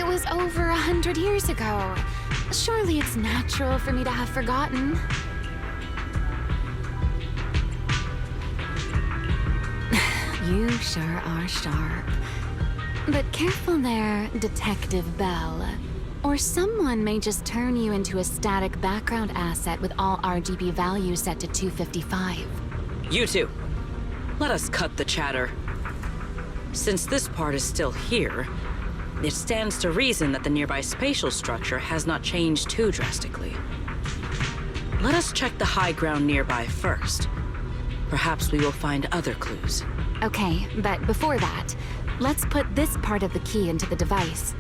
was over 100 years ago. Surely it's natural for me to have forgotten. You sure are sharp. But careful there, Detective Bell. Or someone may just turn you into a static background asset with all RGB values set to 255. You two, let us cut the chatter. Since this part is still here, it stands to reason that the nearby spatial structure has not changed too drastically. Let us check the high ground nearby first. Perhaps we will find other clues. Okay, but before that, let's put this part of the key into the device.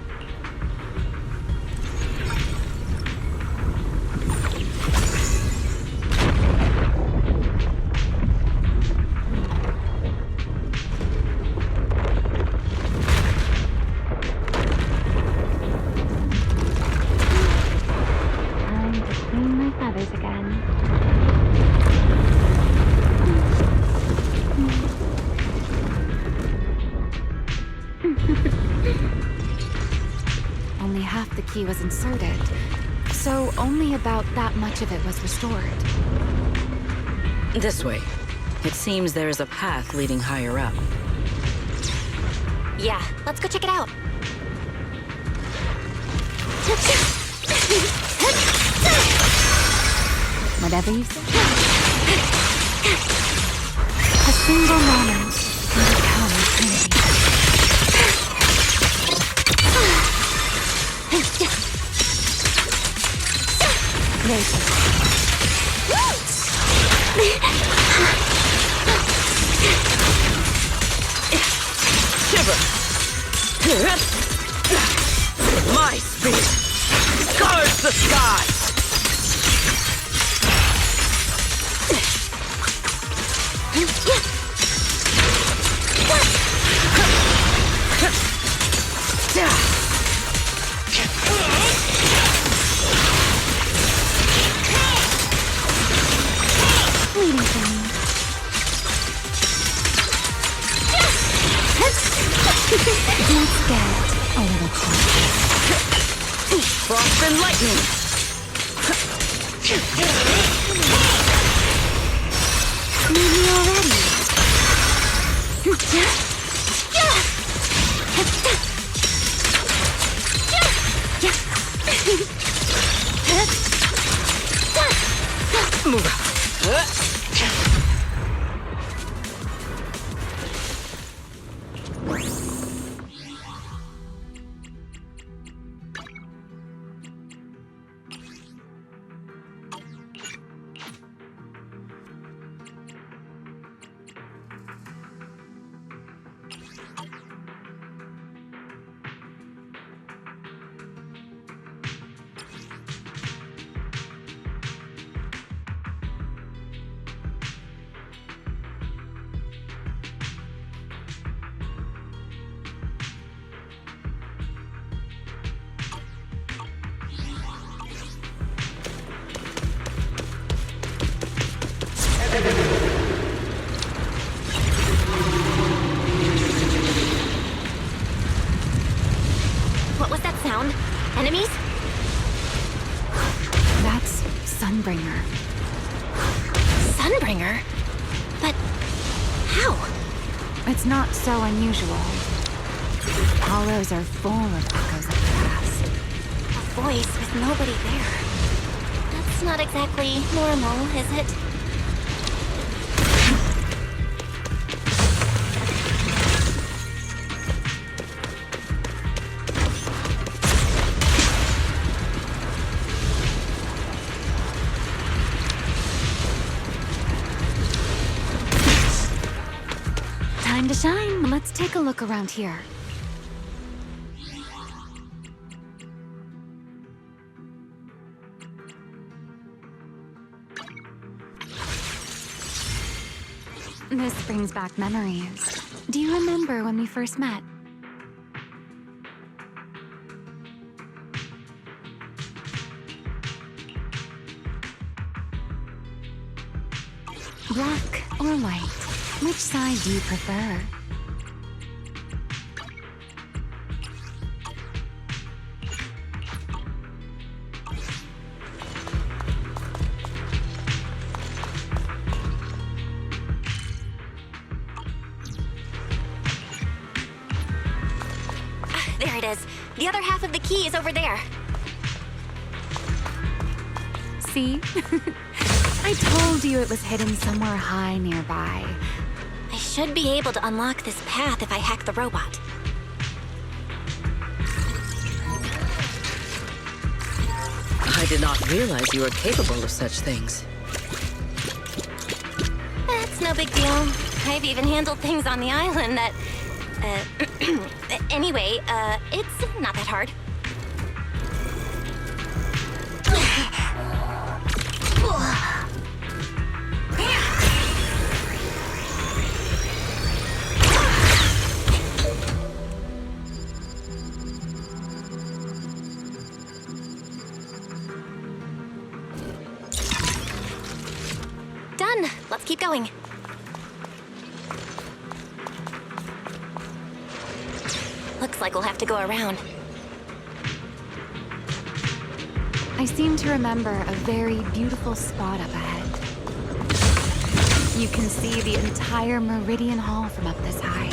Time to clean my feathers again. Only half the key was inserted, so only about that much of it was restored. This way. It seems there is a path leading higher up. Yeah, let's go check it out. Whatever you say. A single moment can become eternity. There's Shiver! My speed scars the skies! waiting for me. Let's get a little closer. Frost and lightning! Need me already. Move out. What was that sound? Enemies? That's Sunbringer. Sunbringer? But how? It's not so unusual. Hollows are full of echoes of the past. A voice with nobody there. That's not exactly normal, is it? Time to shine. Let's take a look around here. This brings back memories. Do you remember when we first met? Black or white? Which side do you prefer? it is. The other half of the key is over there. See? I told you it was hidden somewhere high nearby. I should be able to unlock this path if I hack the robot. I did not realize you were capable of such things. That's no big deal. I've even handled things on the island that... anyway, it's not that hard. Done. Let's keep going. Looks like we'll have to go around. I seem to remember a very beautiful spot up ahead. You can see the entire Meridian Hall from up this high.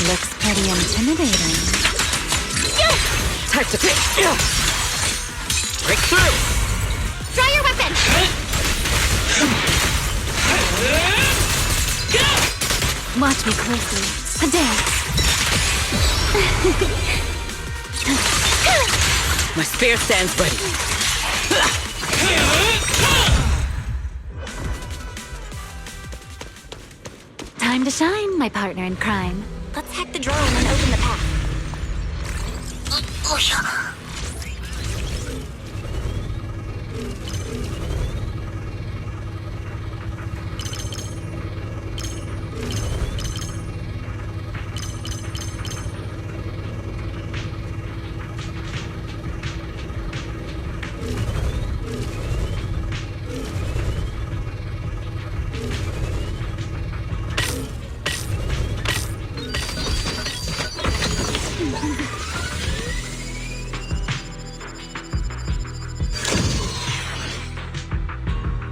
Looks pretty intimidating. Time to pick. Break through. Draw your weapon! Watch me closely. A dance. My spear stands ready. Time to shine, my partner in crime. Let's hack the drawer and then open the path.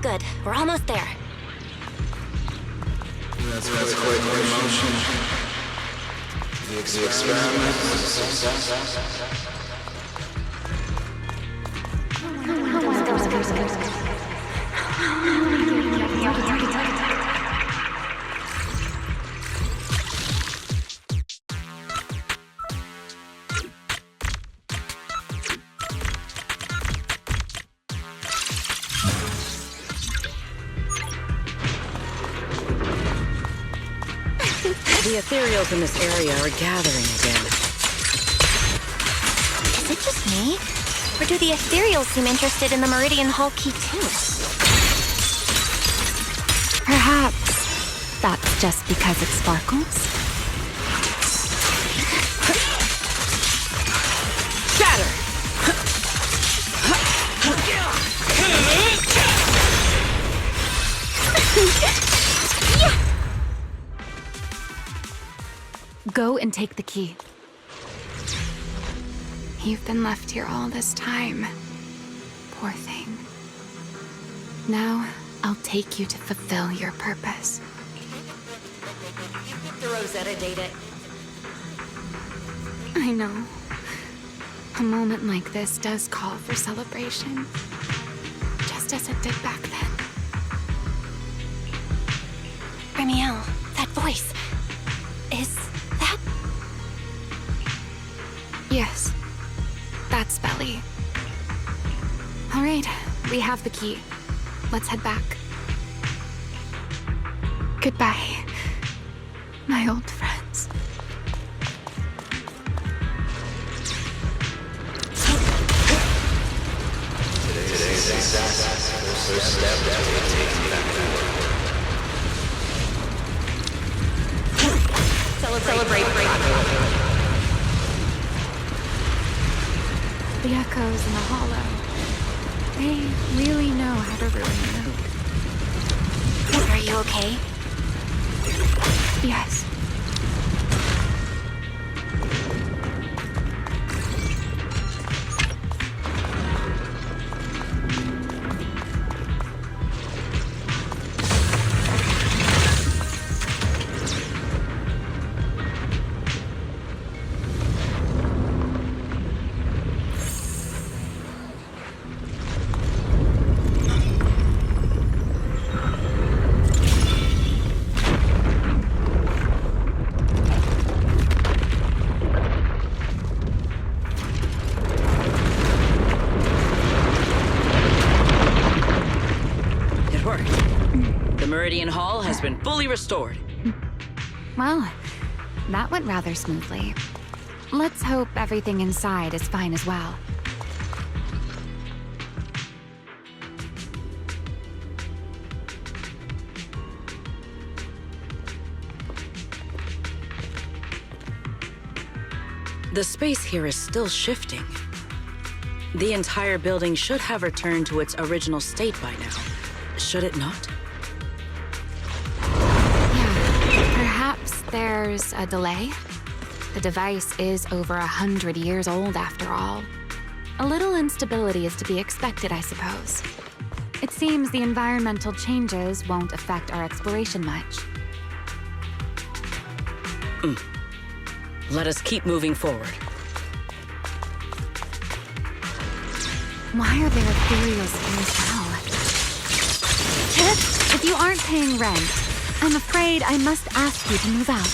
Good. We're almost there. That's quite the emotion. The experiment was a success. The ethereals in this area are gathering again. Is it just me? Or do the ethereals seem interested in the Meridian Hall key too? Perhaps that's just because it sparkles. Shatter! Go and take the key. You've been left here all this time. Poor thing. Now, I'll take you to fulfill your purpose. The Rosetta data. I know. A moment like this does call for celebration. Just as it did back then. Remiel, that voice. Is that... Yes. That's Belly. All right, we have the key. Let's head back. Goodbye, my old friends. Today's success was first step toward taking back the world. Celebrate. The echoes in the hollow. They really know how to ruin you. Are you okay? Yes. It worked. The Meridian Hall has been fully restored. Well, that went rather smoothly. Let's hope everything inside is fine as well. The space here is still shifting. The entire building should have returned to its original state by now. Should it not? Yeah, perhaps there's a delay. The device is over 100 years old after all. A little instability is to be expected, I suppose. It seems the environmental changes won't affect our exploration much. Let us keep moving forward. Why are there ethereal spheres now? If you aren't paying rent, I'm afraid I must ask you to move out.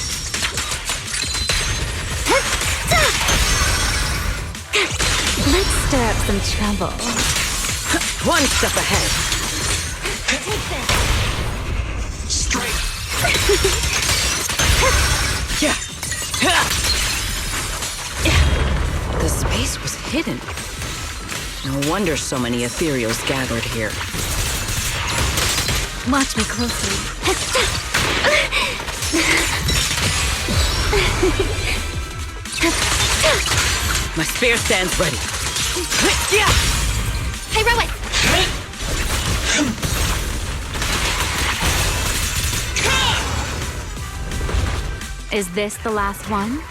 Let's stir up some trouble. One step ahead. Straight. Yeah. The space was hidden. No wonder so many ethereals gathered here. Watch me closely. My spear stands ready. Yeah. Hey, Rowan! Is this the last one?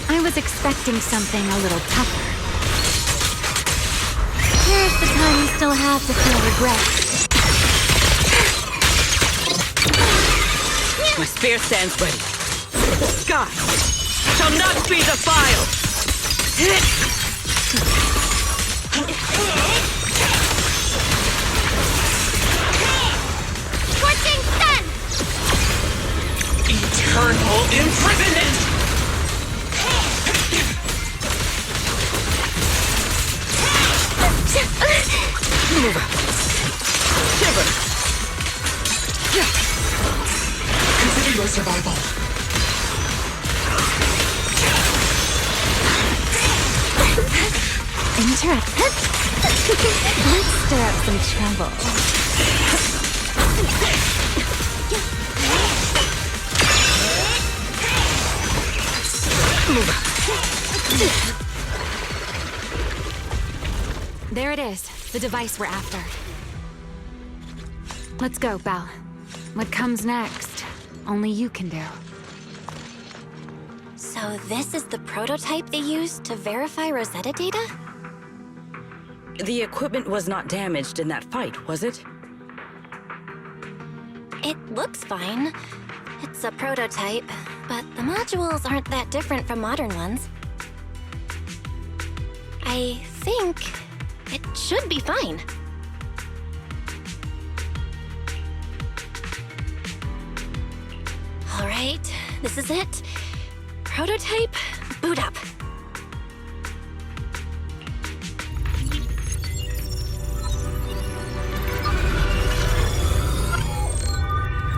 I was expecting something a little tougher. Here's the time you still have to feel regret. My spear stands ready. The sky shall not be defiled. Scorching sun! Eternal imprisonment! Move out. Shiver. Consider your survival. Interesting. Let's stir up some trouble. Move out. There it is, the device we're after. Let's go, Belle. What comes next, only you can do. So this is the prototype they used to verify Rosetta data? The equipment was not damaged in that fight, was it? It looks fine. It's a prototype, but the modules aren't that different from modern ones. I think it should be fine. All right, this is it. Prototype, boot up.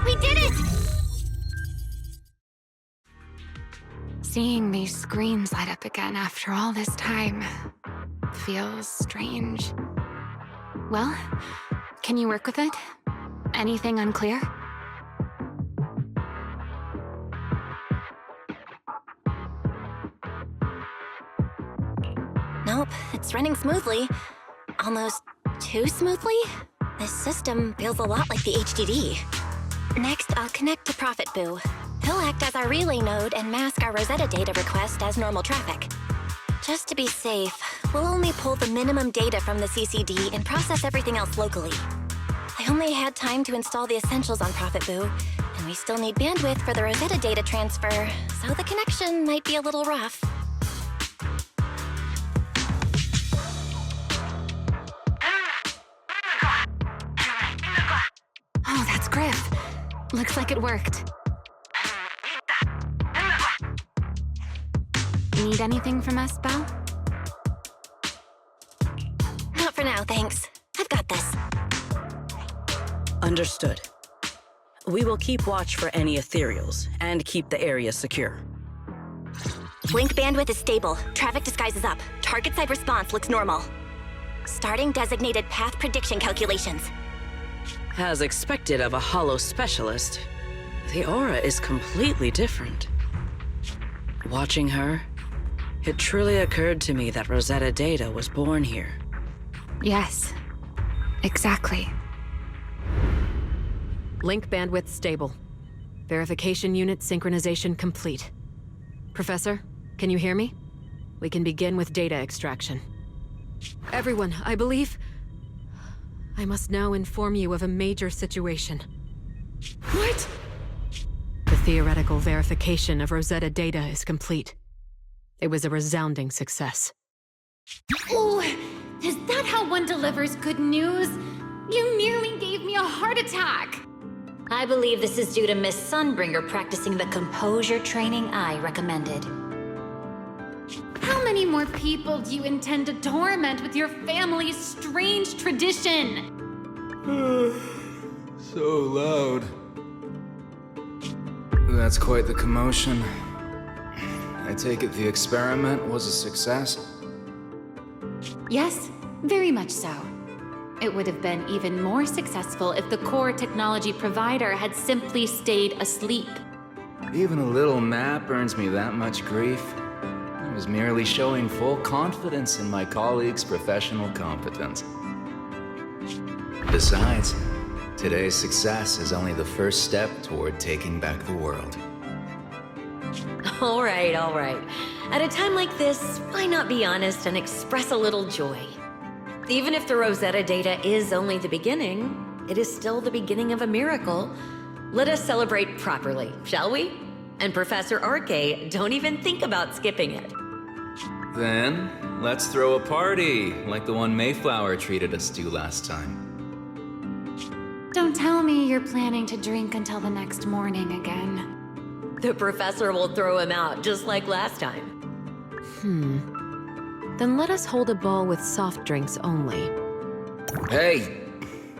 We did it! Seeing these screens light up again after all this time feels strange. Well, can you work with it? Anything unclear? Nope, it's running smoothly. almost too smoothly. This system feels a lot like the HDD. Next, I'll connect to Prophet Boo. He'll act as our relay node and mask our Rosetta data request as normal traffic. Just to be safe, we'll only pull the minimum data from the CCD and process everything else locally. I only had time to install the essentials on Prophet Boo, and we still need bandwidth for the Rosetta data transfer, so the connection might be a little rough. Oh, that's Griff. Looks like it worked. Need anything from us, Belle? Not for now, thanks. I've got this. Understood. We will keep watch for any ethereals and keep the area secure. Link bandwidth is stable. Traffic disguise is up. Target side response looks normal. Starting designated path prediction calculations. As expected of a holo specialist, the aura is completely different. Watching her, it truly occurred to me that Rosetta Data was born here. Yes, exactly. Link bandwidth stable. Verification unit synchronization complete. Professor, can you hear me? We can begin with data extraction. Everyone, I believe... I must now inform you of a major situation. What? The theoretical verification of Rosetta data is complete. It was a resounding success. Oh, is that how one delivers good news? You nearly gave me a heart attack! I believe this is due to Miss Sunbringer practicing the composure training I recommended. How many more people do you intend to torment with your family's strange tradition? So loud. That's quite the commotion. I take it the experiment was a success? Yes, very much so. It would have been even more successful if the core technology provider had simply stayed asleep. Even a little nap earns me that much grief. I was merely showing full confidence in my colleagues' professional competence. Besides, today's success is only the first step toward taking back the world. All right, all right. At a time like this, why not be honest and express a little joy? Even if the Rosetta data is only the beginning, it is still the beginning of a miracle. Let us celebrate properly, shall we? And Professor Arke, don't even think about skipping it. Then, let's throw a party, like the one Mayflower treated us to last time. Don't tell me you're planning to drink until the next morning again. The professor will throw him out, just like last time. Then let us hold a ball with soft drinks only. Hey,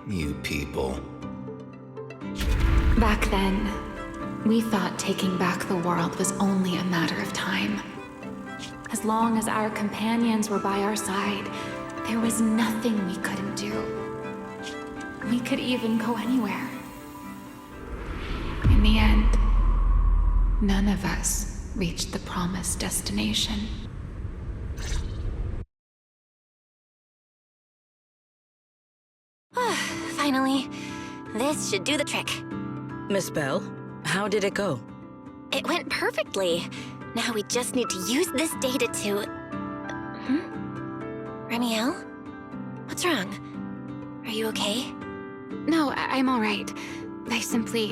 you people. Back then, we thought taking back the world was only a matter of time. As long as our companions were by our side, there was nothing we couldn't do. We could even go anywhere. In the end, none of us reached the promised destination. Finally, this should do the trick. Miss Bell, how did it go? It went perfectly. Now we just need to use this data to... Remiel? What's wrong? Are you okay? No, I'm all right. I simply,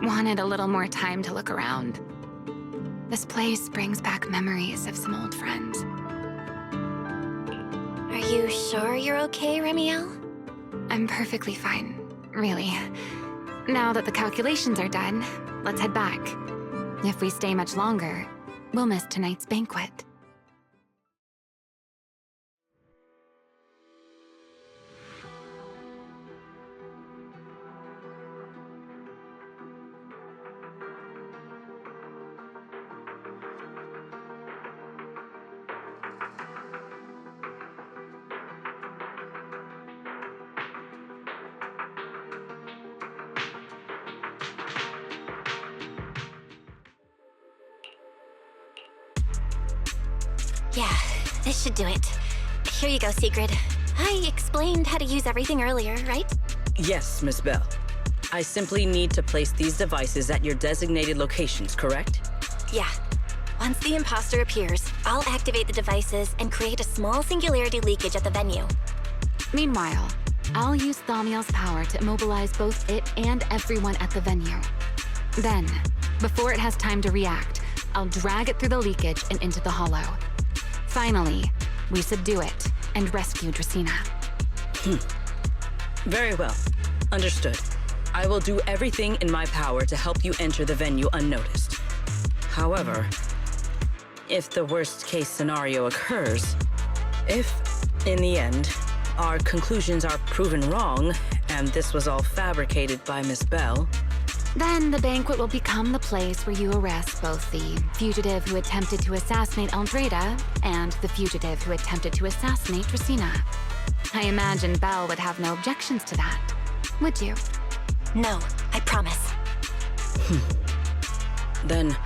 wanted a little more time to look around. This place brings back memories of some old friends. Are you sure you're okay, Remiel? I'm perfectly fine, really. Now that the calculations are done, let's head back. If we stay much longer, we'll miss tonight's banquet. Yeah, this should do it. Here you go, Sigrid. I explained how to use everything earlier, right? Yes, Miss Bell. I simply need to place these devices at your designated locations, correct? Yeah. Once the imposter appears, I'll activate the devices and create a small singularity leakage at the venue. Meanwhile, I'll use Thaumiel's power to immobilize both it and everyone at the venue. Then, before it has time to react, I'll drag it through the leakage and into the hollow. Finally, we subdue it and rescue Dracaena. Very well. Understood. I will do everything in my power to help you enter the venue unnoticed. However, if the worst-case scenario occurs, if, in the end, our conclusions are proven wrong, and this was all fabricated by Miss Bell, Then the banquet will become the place where you arrest both the fugitive who attempted to assassinate Aldreda and the fugitive who attempted to assassinate Dracaena. I imagine Belle would have no objections to that. Would you? No, I promise. then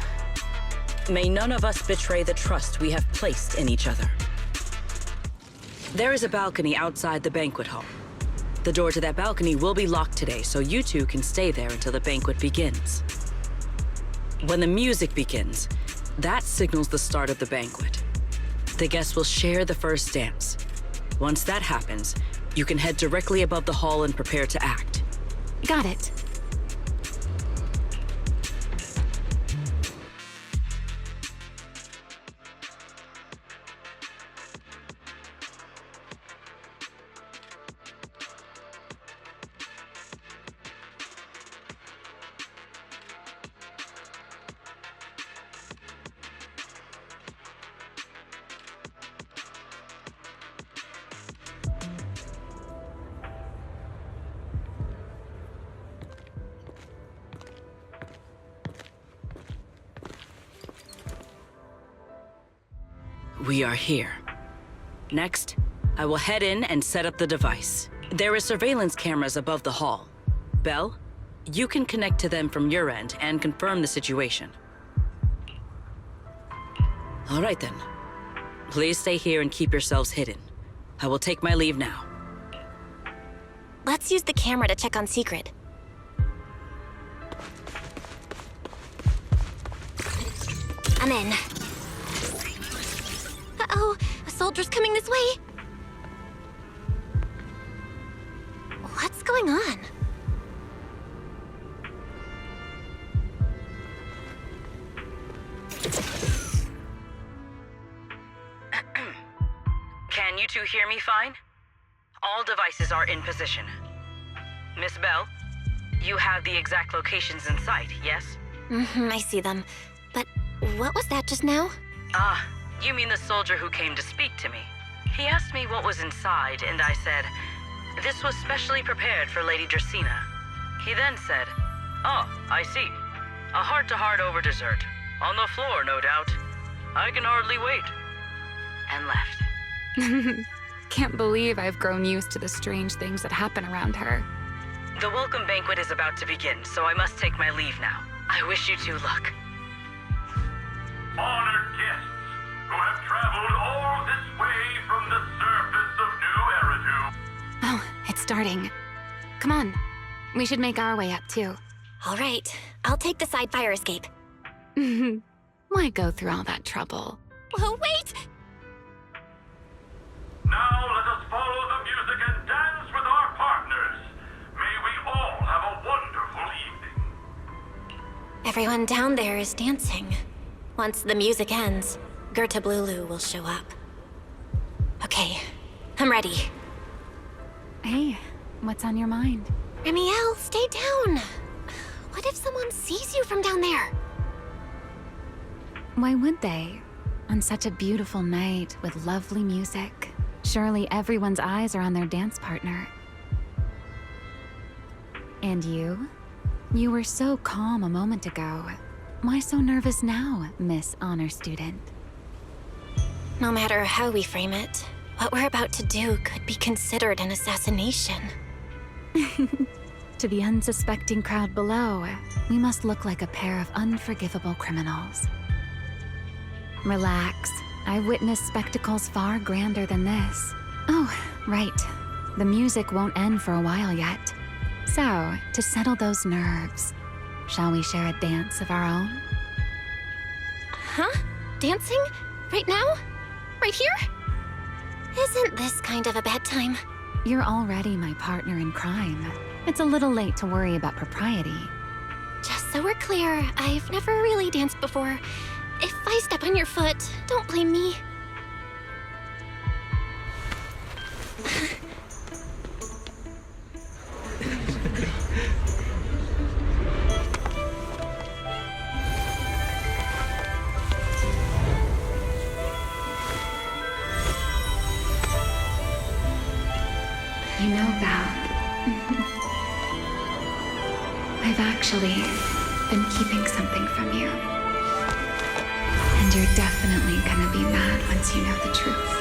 may none of us betray the trust we have placed in each other. There is a balcony outside the banquet hall. The door to that balcony will be locked today, so you two can stay there until the banquet begins. When the music begins, that signals the start of the banquet. The guests will share the first dance. Once that happens, you can head directly above the hall and prepare to act. Got it. We are here. Next, I will head in and set up the device. There are surveillance cameras above the hall. Belle, you can connect to them from your end and confirm the situation. All right then. Please stay here and keep yourselves hidden. I will take my leave now. Let's use the camera to check on Secret. I'm in. Uh-oh, a soldier's coming this way. What's going on? Can you two hear me fine? All devices are in position. Miss Bell, you have the exact locations in sight, yes? I see them. But what was that just now? Ah, you mean the soldier who came to speak to me. He asked me what was inside, and I said, this was specially prepared for Lady Dracaena. He then said, oh, I see. A heart-to-heart over dessert. On the floor, no doubt. I can hardly wait. And left. Can't believe I've grown used to the strange things that happen around her. The welcome banquet is about to begin, so I must take my leave now. I wish you two luck. Honored guests who have traveled all this way from the surface of New Eridu. Oh, it's starting. Come on. We should make our way up, too. All right, I'll take the side fire escape. Why go through all that trouble? Oh, wait! Now let us follow the music and dance with our partners. May we all have a wonderful evening. Everyone down there is dancing. Once the music ends, Gerta Blulu will show up. Okay, I'm ready. Hey, what's on your mind? Ramiel, stay down. What if someone sees you from down there? Why would they? On such a beautiful night with lovely music. Surely everyone's eyes are on their dance partner. And you? You were so calm a moment ago. Why so nervous now, Miss Honor Student? No matter how we frame it, what we're about to do could be considered an assassination. To the unsuspecting crowd below, we must look like a pair of unforgivable criminals. Relax. I've witnessed spectacles far grander than this. Oh, Right. The music won't end for a while yet. So, to settle those nerves, shall we share a dance of our own? Huh? Dancing? Right now? Right here? Isn't this kind of a bad time? You're already my partner in crime. It's a little late to worry about propriety. Just so we're clear, I've never really danced before. If I step on your foot, don't blame me. You know, Val, I've actually been keeping something from you. And you're definitely gonna be mad once you know the truth.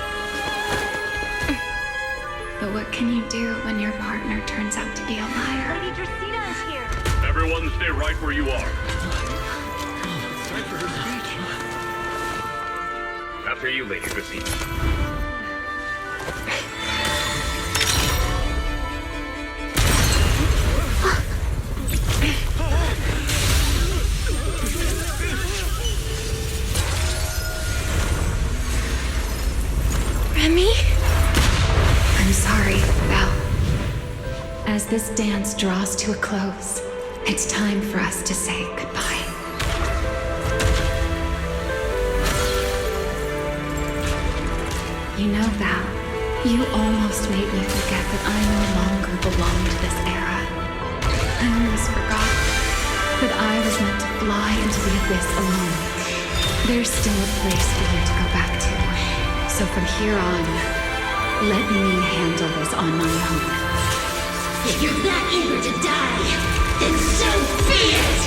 But what can you do when your partner turns out to be a liar? Lady Dracena is here. Everyone stay right where you are. It's time for her speech. After you, Lady Dracena. Remy? I'm sorry, Val. As this dance draws to a close, it's time for us to say goodbye. You know, Val, you almost made me forget that I no longer belong to this era. I almost forgot that I was meant to fly into the abyss alone. There's still a place for you to go back to. So from here on, let me handle this on my own. If you're that eager to die, then so be it!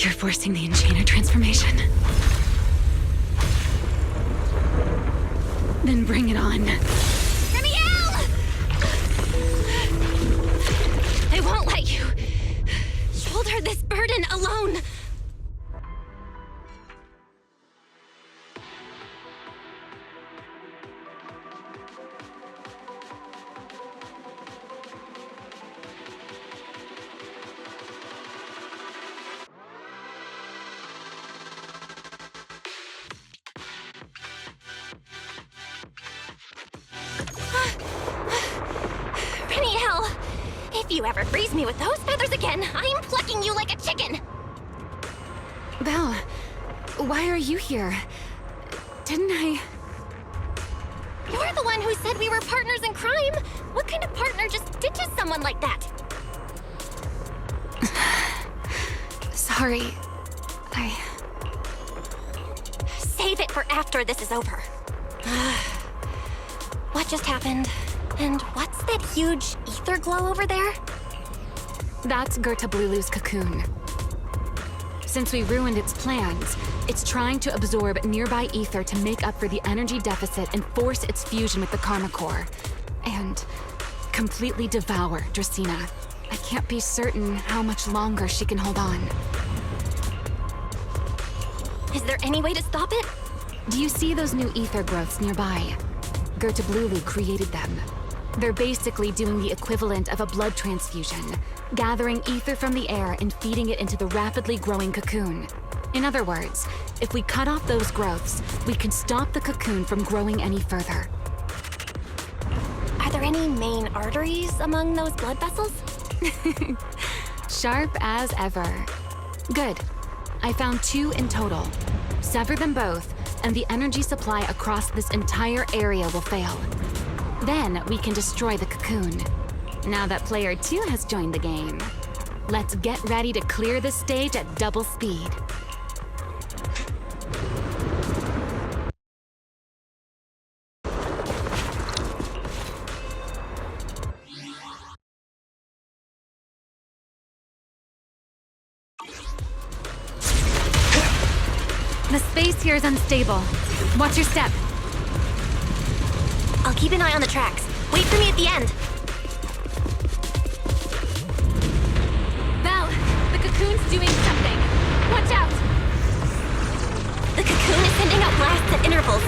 You're forcing the Enchanter transformation. Then bring it on. Remiel! I won't let you shoulder this burden alone. Reniel! If you ever freeze me with those feathers again, I'm plucking you like a chicken! Val, why are you here? Didn't I... You're the one who said we were partners in crime! What kind of partner just ditches someone like that? Sorry. Save it for after this is over. What just happened? And what's that huge ether glow over there? That's Gertablulu's cocoon. Since we ruined its plans, it's trying to absorb nearby ether to make up for the energy deficit and force its fusion with the Karma Core. And completely devour Dracena. I can't be certain how much longer she can hold on. Is there any way to stop it? Do you see those new ether growths nearby? Gertablulu created them. They're basically doing the equivalent of a blood transfusion, gathering ether from the air and feeding it into the rapidly growing cocoon. In other words, if we cut off those growths, we can stop the cocoon from growing any further. Are there any main arteries among those blood vessels? Sharp as ever. Good. I found 2 in total. Sever them both, and the energy supply across this entire area will fail. Then we can destroy the cocoon. Now that player 2 has joined the game, let's get ready to clear the stage at double speed. The space here is unstable. Watch your step. I'll keep an eye on the tracks. Wait for me at the end. Val, the cocoon's doing something. Watch out! The cocoon is sending out blasts at intervals.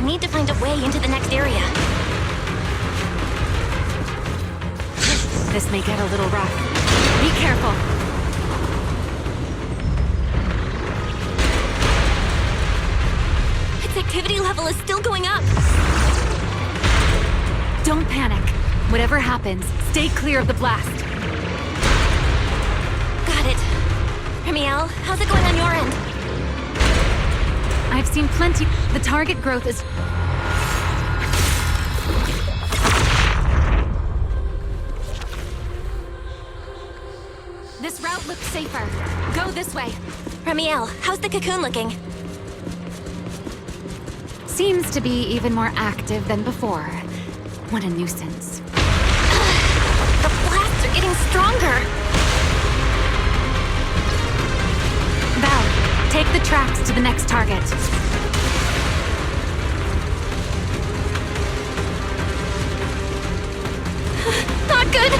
I need to find a way into the next area. This may get a little rough. Be careful. Its activity level is still going up. Don't panic. Whatever happens, stay clear of the blast. Got it. Remiel, how's it going on your end? I've seen plenty. The target growth is... This route looks safer. Go this way. Remiel, how's the cocoon looking? Seems to be even more active than before. What a nuisance. The blasts are getting stronger. Val, take the tracks to the next target. Not good.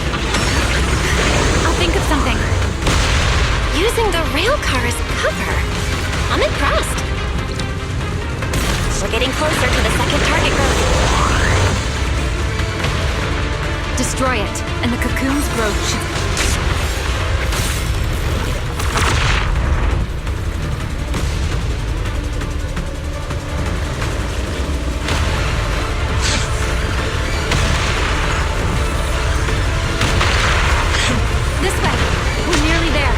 I'll think of something. Using the rail car as cover. I'm impressed. We're getting closer to the second target growth. Destroy it, and the cocoon's growth should... This way! We're nearly there.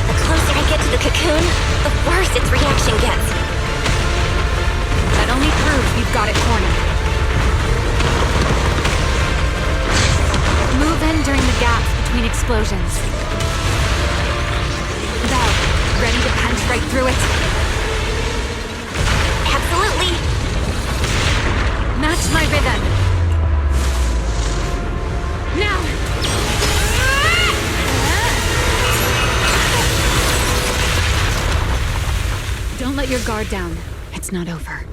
The closer I get to the cocoon, the worse its reaction gets. That only proves you've got it cornered. Move in during the gaps between explosions. Val, ready to punch right through it? Absolutely. Match my rhythm. Now! Don't let your guard down. It's not over.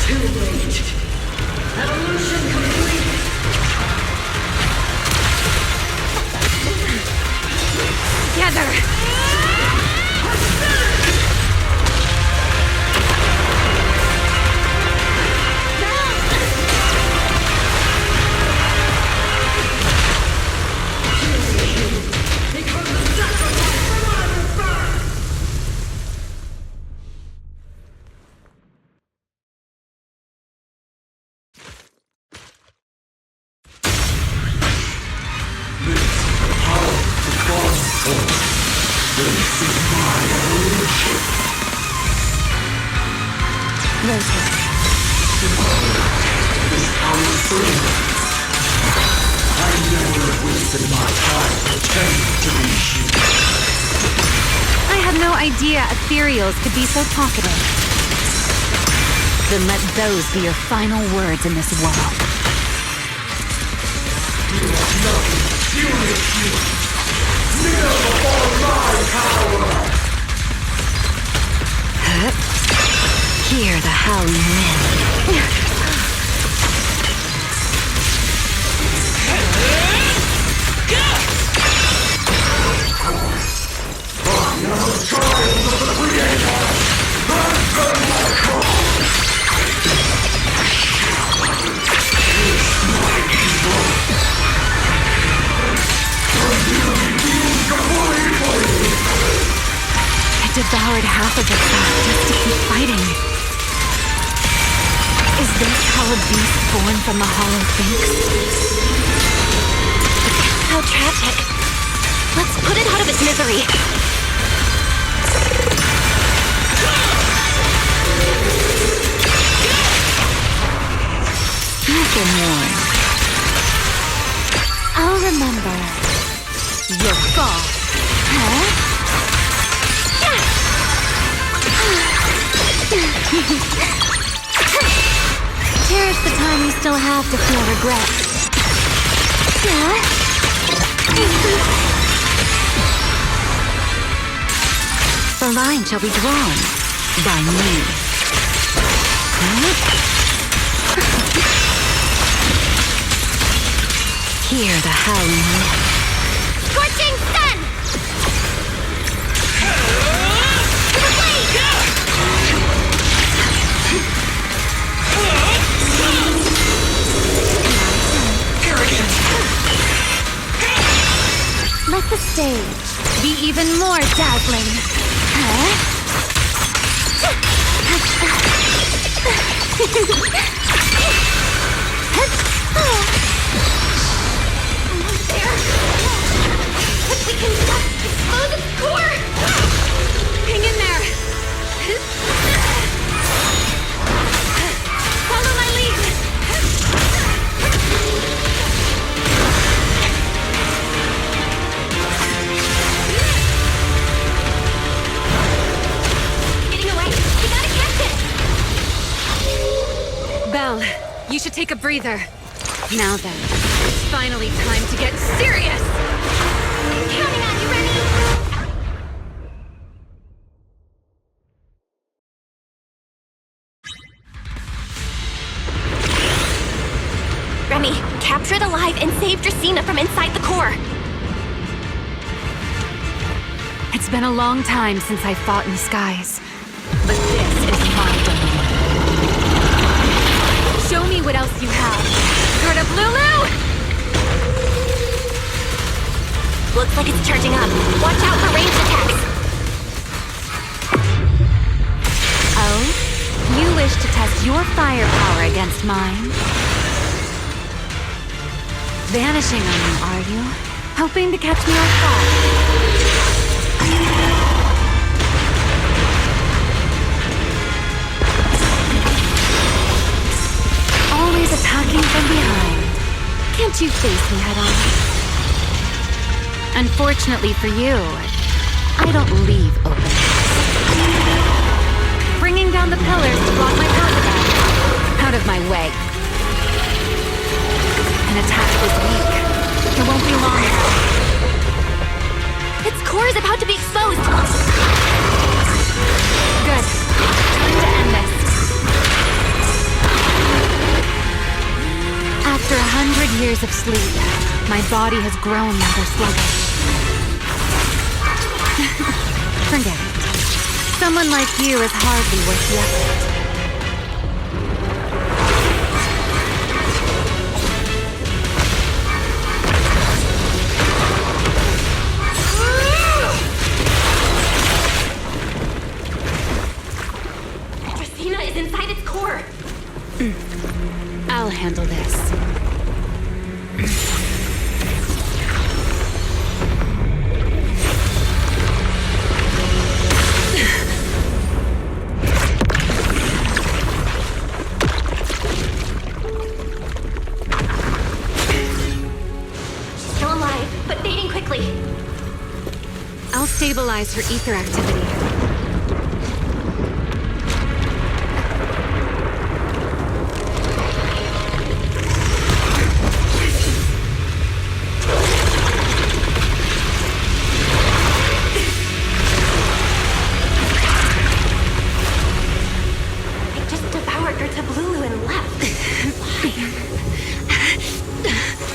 Too late. Evolution complete. Together! I had no idea ethereals could be so talkative. Then let those be your final words in this world. Hear the howling wind. I devoured half of it just to keep fighting. Is this how a beast born from the hollow thinks? How tragic. Let's put it out of its misery. You've been warned. I'll remember. Your fall. Huh? Cherish the time you still have to feel regret. The line shall be drawn by me. Hear the howling wind. sun! To the blade! Let the stage be even more dazzling. Huh? Almost there. But we can just explode its core. Hang in there. Follow my lead. Getting away. We gotta catch it. Belle, you should take a breather. Now then, it's finally time to get serious! Counting on you, Remy. Remy, capture it alive and save Dracaena from inside the core. It's been a long time since I fought in the skies, but this is my domain. Show me what else you have. Gerda Lulu! Looks like it's charging up. Watch out for ranged attacks. Oh? You wish to test your firepower against mine? Vanishing on me, are you? Hoping to catch me off guard? Always attacking from behind. Can't you face me head on? Unfortunately for you, I don't leave open. Bringing down the pillars to block my path again. Out of my way. An attack this week. It won't be long. Its core is about to be exposed. Good. Time to end this. After 100 years of sleep, my body has grown rather sluggish. Forget it. Someone like you is hardly worth the effort. Dracaena is inside its core. I'll handle this. Still alive, but fading quickly. I'll stabilize her ether activity. I just devoured her Tablulu and left.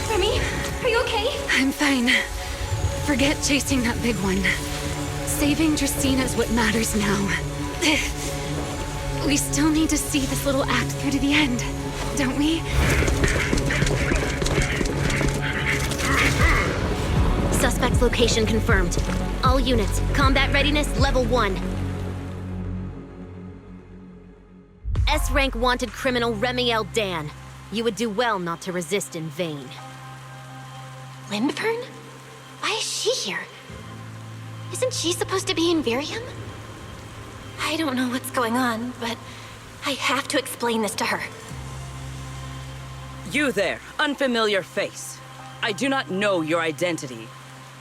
Remy, are you okay? I'm fine. Forget chasing that big one. Saving Dracaena is what matters now. We still need to see this little act through to the end, don't we? Suspect's location confirmed. All units, combat readiness level 1. S-rank wanted criminal Remy L. Dan. You would do well not to resist in vain. Lindburn? Why is she here? Isn't she supposed to be in Virium? I don't know what's going on, but I have to explain this to her. You there, unfamiliar face. I do not know your identity,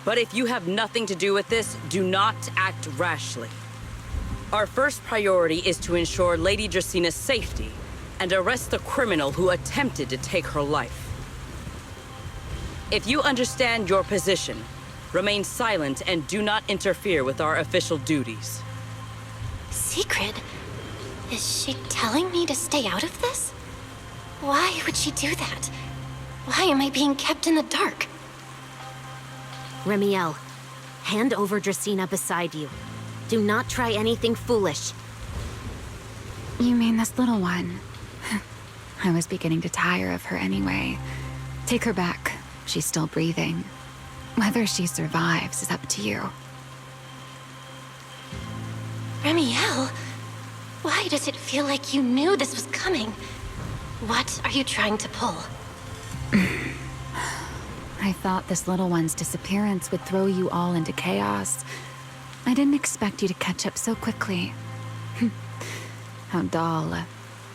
but if you have nothing to do with this, do not act rashly. Our first priority is to ensure Lady Draceena's safety and arrest the criminal who attempted to take her life. If you understand your position, remain silent and do not interfere with our official duties. Secret? Is she telling me to stay out of this? Why would she do that? Why am I being kept in the dark? Remy L., Hand over Dracena beside you. Do not try anything foolish. You mean this little one? I was beginning to tire of her anyway. Take her back. She's still breathing. Whether she survives is up to you. Remiel, why does it feel like you knew this was coming? What are you trying to pull? I thought this little one's disappearance would throw you all into chaos. I didn't expect you to catch up so quickly. How dull.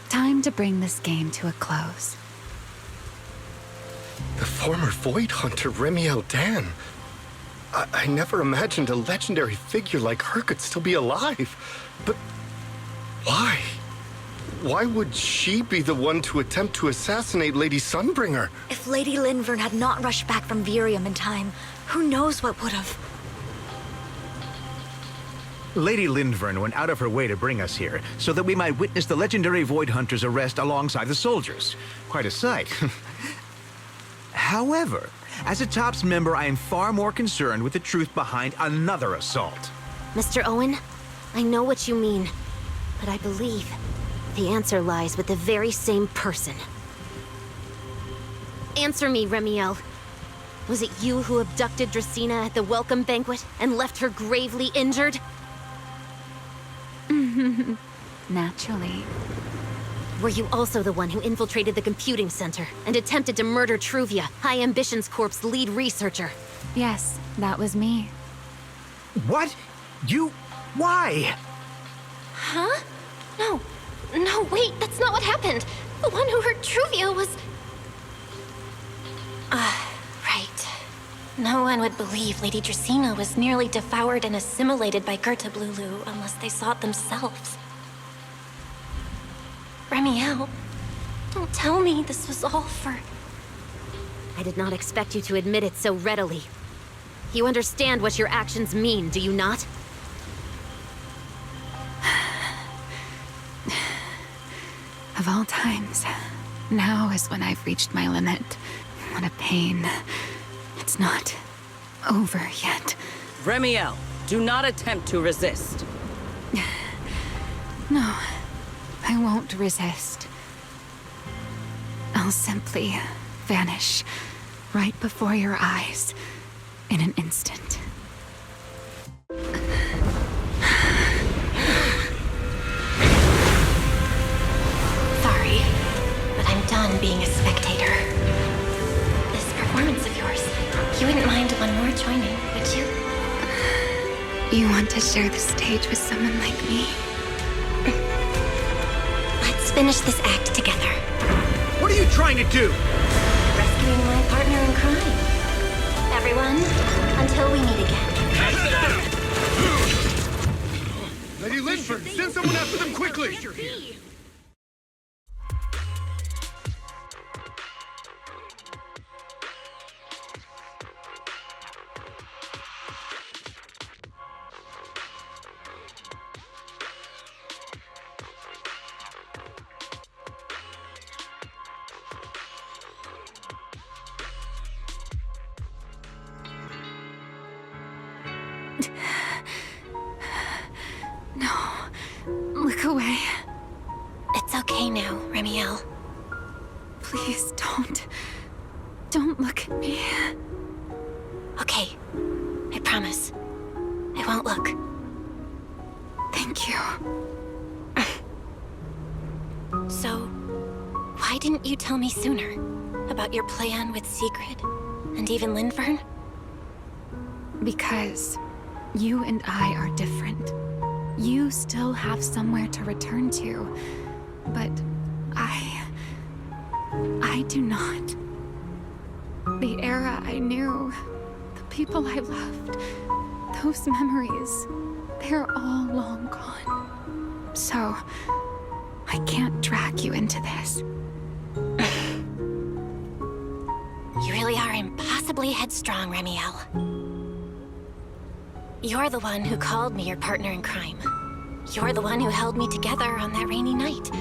Time to bring this game to a close. The former Void Hunter, Remiel Dan. I never imagined a legendary figure like her could still be alive. But why? Why would she be the one to attempt to assassinate Lady Sunbringer? If Lady Linvern had not rushed back from Virium in time, who knows what would have. Lady Linvern went out of her way to bring us here, so that we might witness the legendary Void Hunter's arrest alongside the soldiers. Quite a sight. However, as a TOPS member, I am far more concerned with the truth behind another assault. Mr. Owen, I know what you mean, but I believe the answer lies with the very same person. Answer me, Remiel. Was it you who abducted Dracena at the welcome banquet and left her gravely injured? Naturally. Were you also the one who infiltrated the computing center and attempted to murder Truvia, High Ambitions Corp's lead researcher? Yes, that was me. What? You... why? Huh? No, wait, that's not what happened. The one who hurt Truvia was... right. No one would believe Lady Dracena was nearly devoured and assimilated by Gerta Blulu unless they saw it themselves. Remiel, don't tell me this was all for... I did not expect you to admit it so readily. You understand what your actions mean, do you not? Of all times, now is when I've reached my limit. What a pain. It's not over yet. Remiel, do not attempt to resist. No, I won't resist. I'll simply vanish right before your eyes in an instant. Sorry, but I'm done being a spectator. This performance of yours, you wouldn't mind one more joining, would you? You want to share the stage with someone like me? Let's finish this act together. What are you trying to do? Rescuing my partner in crime. Everyone, until we meet again. Lady Linford, send someone after them quickly! No, look away. It's okay now, Remiel. Please don't look at me. Okay, I promise. I won't look. Thank you. So, why didn't you tell me sooner about your plan with Sigrid and even Linvern? Because you and I are different. You still have somewhere to return to, but I do not. The era I knew, the people I loved, those memories, they're all long gone. So, I can't drag you into this. You really are impossibly headstrong, Remiel. You're the one who called me your partner in crime. You're the one who held me together on that rainy night.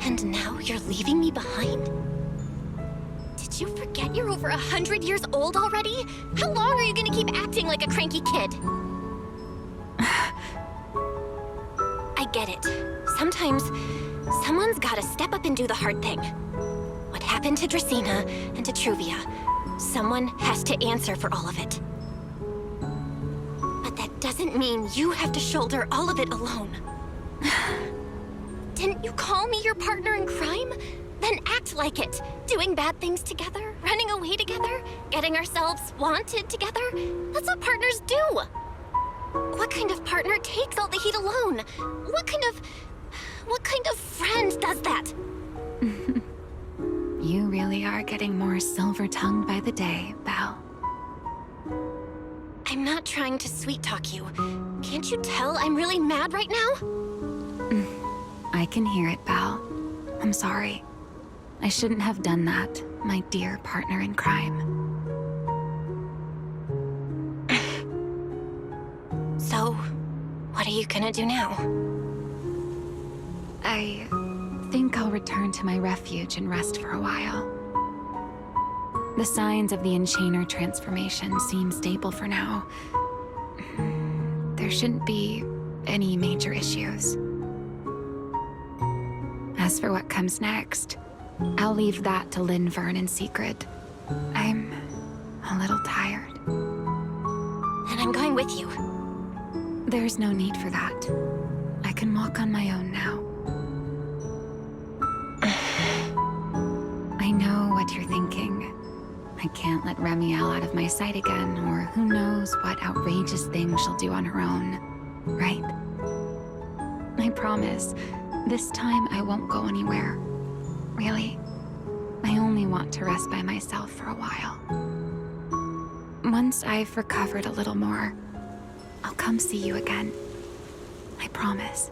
And now you're leaving me behind? Did you forget you're over 100 years old already? How long are you gonna keep acting like a cranky kid? I get it. Sometimes, someone's gotta step up and do the hard thing. What happened to Dracaena and to Truvia? Someone has to answer for all of it. But that doesn't mean you have to shoulder all of it alone. Didn't you call me your partner in crime? Then act like it. Doing bad things together, running away together, getting ourselves wanted together. That's what partners do. What kind of partner takes all the heat alone? What kind of friend does that? You really are getting more silver-tongued by the day, Belle. I'm not trying to sweet-talk you. Can't you tell I'm really mad right now? I can hear it, Belle. I'm sorry. I shouldn't have done that, my dear partner in crime. So, what are you gonna do now? I think I'll return to my refuge and rest for a while. The signs of the Enchainer transformation seem stable for now. There shouldn't be any major issues. As for what comes next, I'll leave that to Linvern in secret. I'm a little tired. And I'm going with you. There's no need for that. I can walk on my own now. I know what you're thinking. I can't let Remiel out of my sight again, or who knows what outrageous thing she'll do on her own, right? I promise, this time I won't go anywhere. Really, I only want to rest by myself for a while. Once I've recovered a little more, I'll come see you again. I promise.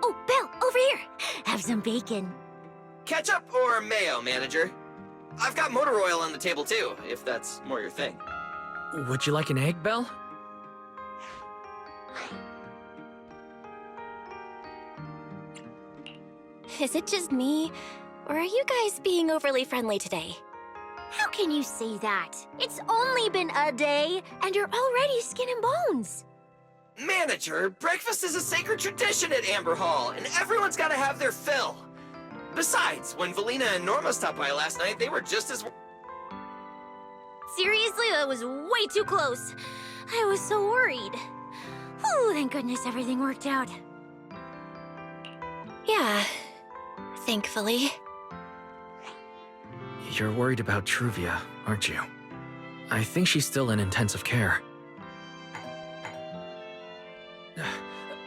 Oh, Belle, over here! Have some bacon. Ketchup or mayo, manager? I've got motor oil on the table too, if that's more your thing. Would you like an egg, Belle? Is it just me, or are you guys being overly friendly today? How can you say that? It's only been a day, and you're already skin and bones. Manager, breakfast is a sacred tradition at Amber Hall, and everyone's gotta have their fill. Besides, when Valina and Norma stopped by last night, they were just as... Seriously, that was way too close. I was so worried. Whew, thank goodness everything worked out. Yeah, thankfully. You're worried about Truvia, aren't you? I think she's still in intensive care.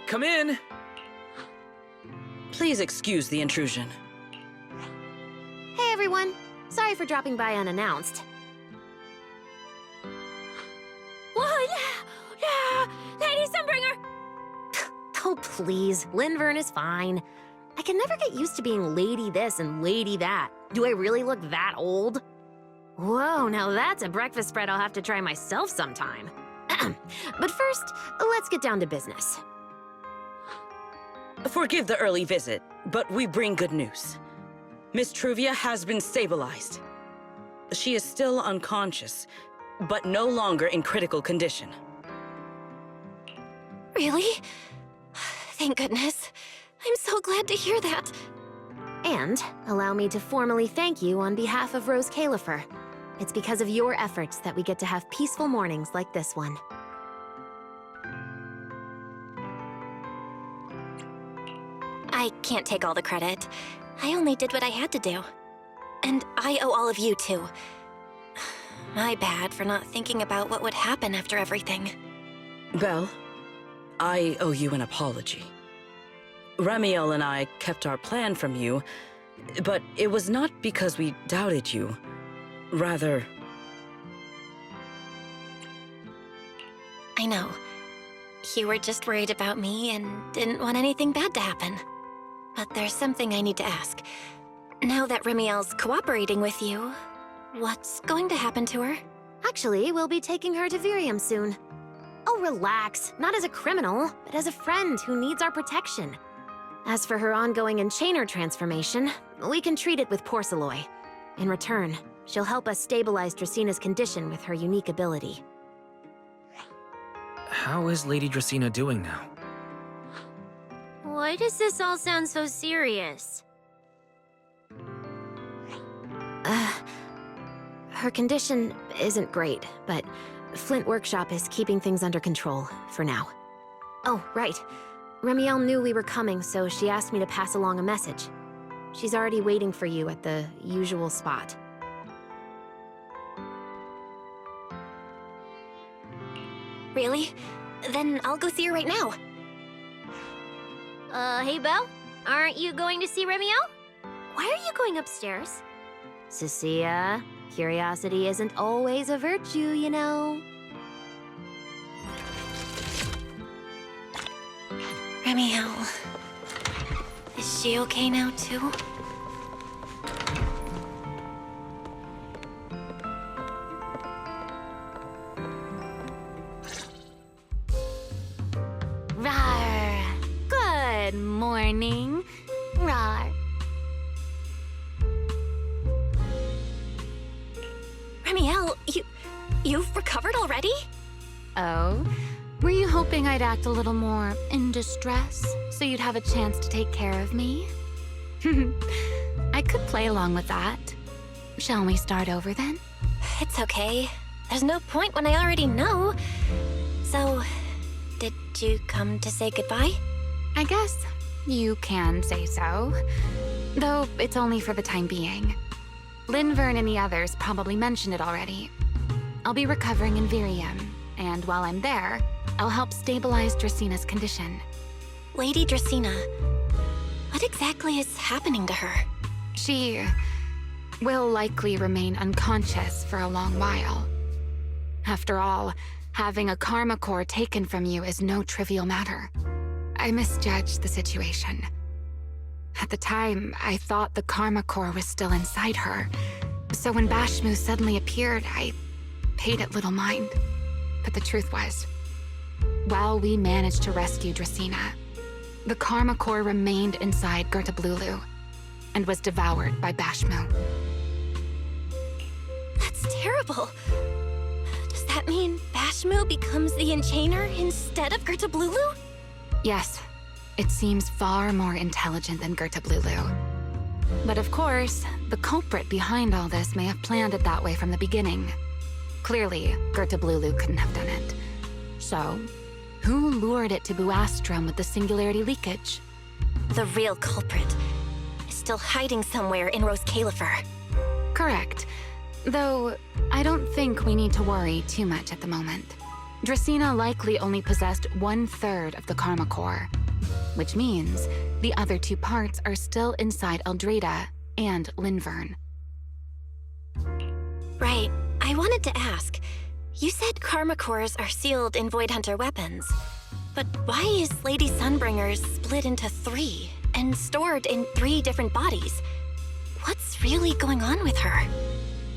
Come in! Please excuse the intrusion. Hey everyone, sorry for dropping by unannounced. Lady Sunbringer! Oh please, Linvern is fine. I can never get used to being lady this and lady that. Do I really look that old? Whoa, now that's a breakfast spread I'll have to try myself sometime. But first, let's get down to business. Forgive the early visit, but we bring good news. Miss Truvia has been stabilized. She is still unconscious, but no longer in critical condition. Really? Thank goodness. I'm so glad to hear that. And allow me to formally thank you on behalf of Rose Califer. It's because of your efforts that we get to have peaceful mornings like this one. I can't take all the credit. I only did what I had to do. And I owe all of you, too. My bad for not thinking about what would happen after everything. Belle, I owe you an apology. Remiel and I kept our plan from you, but it was not because we doubted you. Rather... I know. You were just worried about me and didn't want anything bad to happen. but there's something I need to ask. Now that Remiel's cooperating with you, what's going to happen to her? Actually, we'll be taking her to Virium soon. Oh, relax. Not as a criminal, but as a friend who needs our protection. As for her ongoing enchainer transformation, we can treat it with Porceloy. In return, she'll help us stabilize Dracina's condition with her unique ability. How is Lady Dracina doing now? Why does this all sound so serious? Her condition isn't great, but Flint Workshop is keeping things under control, for now. Oh, right. Remiel knew we were coming, so she asked me to pass along a message. She's already waiting for you at the usual spot. Really? Then I'll go see her right now. Hey, Belle? Aren't you going to see Remiel? Why are you going upstairs? Cecilia, curiosity isn't always a virtue, you know. Remiel. Is she okay now, too? Rawr. Good morning. Rawr. Remiel, you've recovered already? Oh? Were you hoping I'd act a little more in distress so you'd have a chance to take care of me? I could play along with that. Shall we start over then? It's okay. There's no point when I already know. So, did you come to say goodbye? I guess you can say so. Though it's only for the time being. Linvern and the others probably mentioned it already. I'll be recovering in Virium, and while I'm there, I'll help stabilize Dracina's condition. Lady Dracina, what exactly is happening to her? She will likely remain unconscious for a long while. After all, having a karma core taken from you is no trivial matter. I misjudged the situation. At the time, I thought the karma core was still inside her. So when Bashmu suddenly appeared, I paid it little mind. But the truth was, while we managed to rescue Dracina, the karma core remained inside Gertablulu and was devoured by Bashmu. That's terrible. Does that mean Bashmu becomes the Enchainer instead of Gertablulu? Yes, it seems far more intelligent than Gertablulu. But of course, the culprit behind all this may have planned it that way from the beginning. Clearly, Gertablulu couldn't have done it. So, who lured it to Buastrum with the singularity leakage? The real culprit is still hiding somewhere in Rose Califer. Correct. Though, I don't think we need to worry too much at the moment. Dracina likely only possessed 1/3 of the karma core, which means the other 2 parts are still inside Eldrada and Linvern. Right. I wanted to ask. You said karma cores are sealed in Void Hunter weapons. But why is Lady Sunbringer's split into 3 and stored in 3 different bodies? What's really going on with her?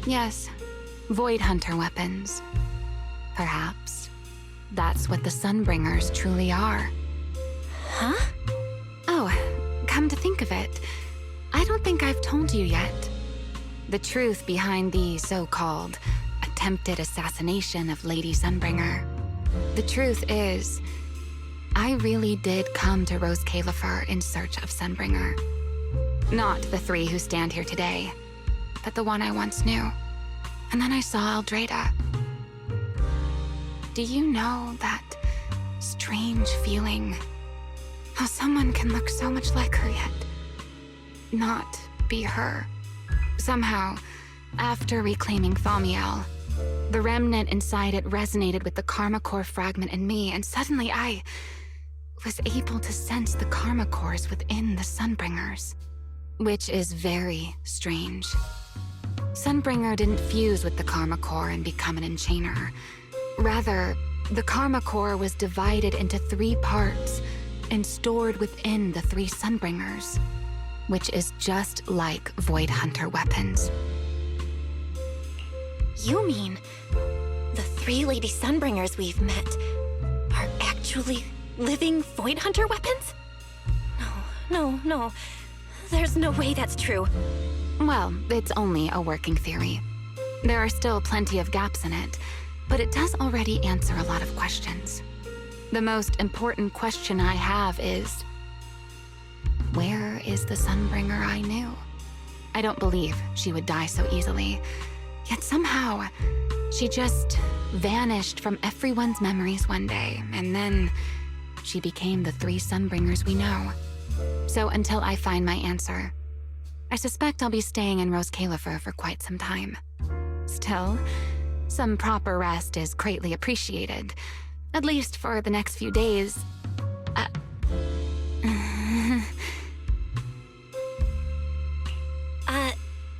Yes, Void Hunter weapons. Perhaps that's what the Sunbringers truly are. Huh? Oh, come to think of it, I don't think I've told you yet. The truth behind the so-called attempted assassination of Lady Sunbringer. The truth is, I really did come to Rose Califer in search of Sunbringer. Not the 3 who stand here today, but the one I once knew. And then I saw Eldrada. Do you know that strange feeling? How someone can look so much like her yet not be her. Somehow, after reclaiming Thaumiel, the remnant inside it resonated with the karma core fragment in me, and suddenly I was able to sense the karma cores within the Sunbringers, which is very strange. Sunbringer didn't fuse with the karma core and become an enchainer. Rather, the karma core was divided into 3 parts and stored within the 3 Sunbringers, which is just like Void Hunter weapons. You mean the 3 Lady Sunbringers we've met are actually living Void Hunter weapons? No. There's no way that's true. Well, it's only a working theory. There are still plenty of gaps in it, but it does already answer a lot of questions. The most important question I have is, where is the Sunbringer I knew? I don't believe she would die so easily. Yet somehow, she just vanished from everyone's memories one day, and then she became the 3 Sunbringers we know. So until I find my answer, I suspect I'll be staying in Rose Califer for quite some time. Still, some proper rest is greatly appreciated, at least for the next few days.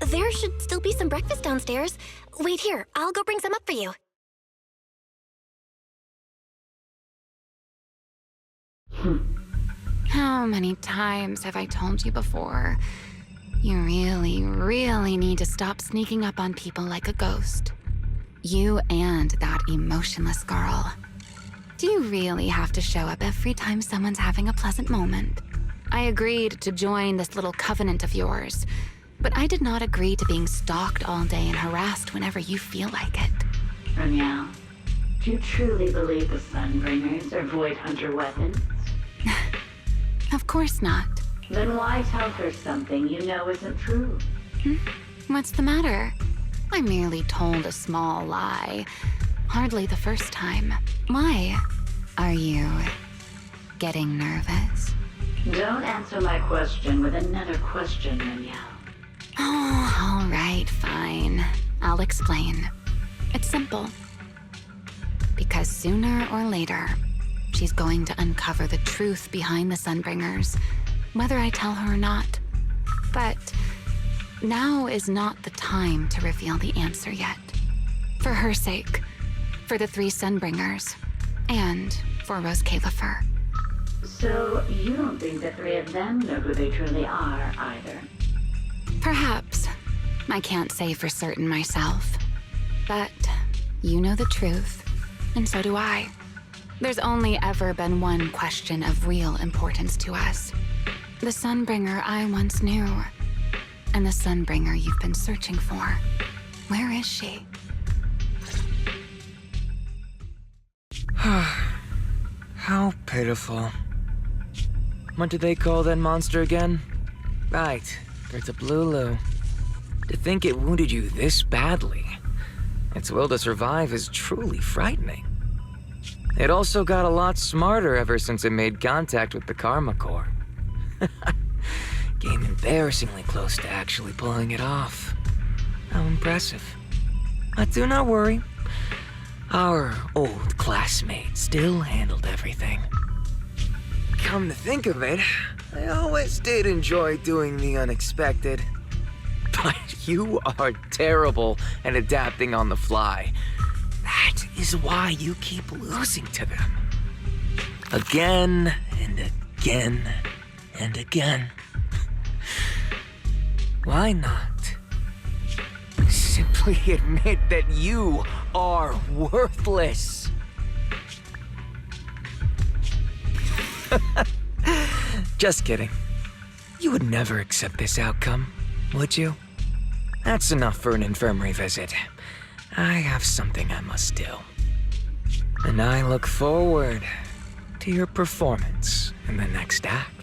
There should still be some breakfast downstairs. Wait here, I'll go bring some up for you. How many times have I told you before? You really need to stop sneaking up on people like a ghost. You and that emotionless girl. Do you really have to show up every time someone's having a pleasant moment? I agreed to join this little covenant of yours, but I did not agree to being stalked all day and harassed whenever you feel like it. Remiel, do you truly believe the Sunbringers are Void Hunter weapons? Of course not. Then why tell her something you know isn't true? What's the matter? I merely told a small lie. Hardly the first time. Why? Are you getting nervous? Don't answer my question with another question, Remiel. Oh, all right, fine. I'll explain. It's simple. Because sooner or later, she's going to uncover the truth behind the Sunbringers, whether I tell her or not. But now is not the time to reveal the answer yet. For her sake, for the 3 Sunbringers, and for Rose Califer. So you don't think the 3 of them know who they truly are, either? Perhaps. I can't say for certain myself. But you know the truth, and so do I. There's only ever been one question of real importance to us. The Sunbringer I once knew, and the Sunbringer you've been searching for. Where is she? How pitiful. What do they call that monster again? Right, it's a Blulu. To think it wounded you this badly. Its will to survive is truly frightening. It also got a lot smarter ever since it made contact with the Karma Core. Came embarrassingly close to actually pulling it off. How impressive. But do not worry. Our old classmate still handled everything. Come to think of it, I always did enjoy doing the unexpected. But you are terrible at adapting on the fly. That is why you keep losing to them. Again and again and again. Why not simply admit that you are worthless? Just kidding. You would never accept this outcome, would you? That's enough for an infirmary visit. I have something I must do. And I look forward to your performance in the next act.